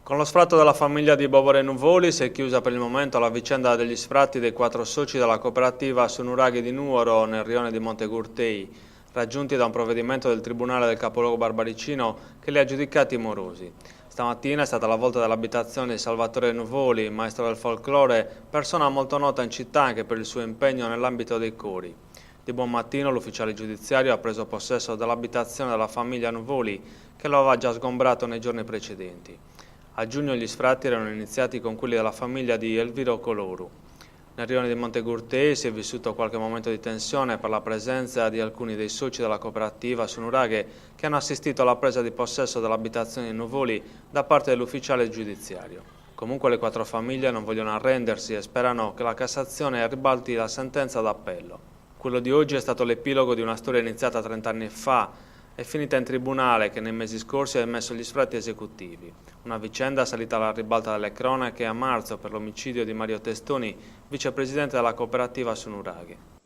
Con lo sfratto della famiglia di Bovore Nuvoli si è chiusa per il momento la vicenda degli sfratti dei 4 soci della cooperativa Sunuraghi di Nuoro nel rione di Montegurtei, raggiunti da un provvedimento del Tribunale del Capoluogo Barbaricino che li ha giudicati morosi. Stamattina è stata la volta dell'abitazione di Salvatore Nuvoli, maestro del folklore, persona molto nota in città anche per il suo impegno nell'ambito dei cori. Di buon mattino l'ufficiale giudiziario ha preso possesso dell'abitazione della famiglia Nuvoli che lo aveva già sgombrato nei giorni precedenti. A giugno gli sfratti erano iniziati con quelli della famiglia di Elviro Coloru. Nel rione di Montegurtei si è vissuto qualche momento di tensione per la presenza di alcuni dei soci della cooperativa Sunuraghi che hanno assistito alla presa di possesso dell'abitazione di Nuvoli da parte dell'ufficiale giudiziario. Comunque le 4 famiglie non vogliono arrendersi e sperano che la Cassazione ribalti la sentenza d'appello. Quello di oggi è stato l'epilogo di una storia iniziata 30 anni fa e finita in tribunale che nei mesi scorsi ha emesso gli sfratti esecutivi. Una vicenda salita alla ribalta delle cronache a marzo per l'omicidio di Mario Testoni, vicepresidente della cooperativa Sunuraghi.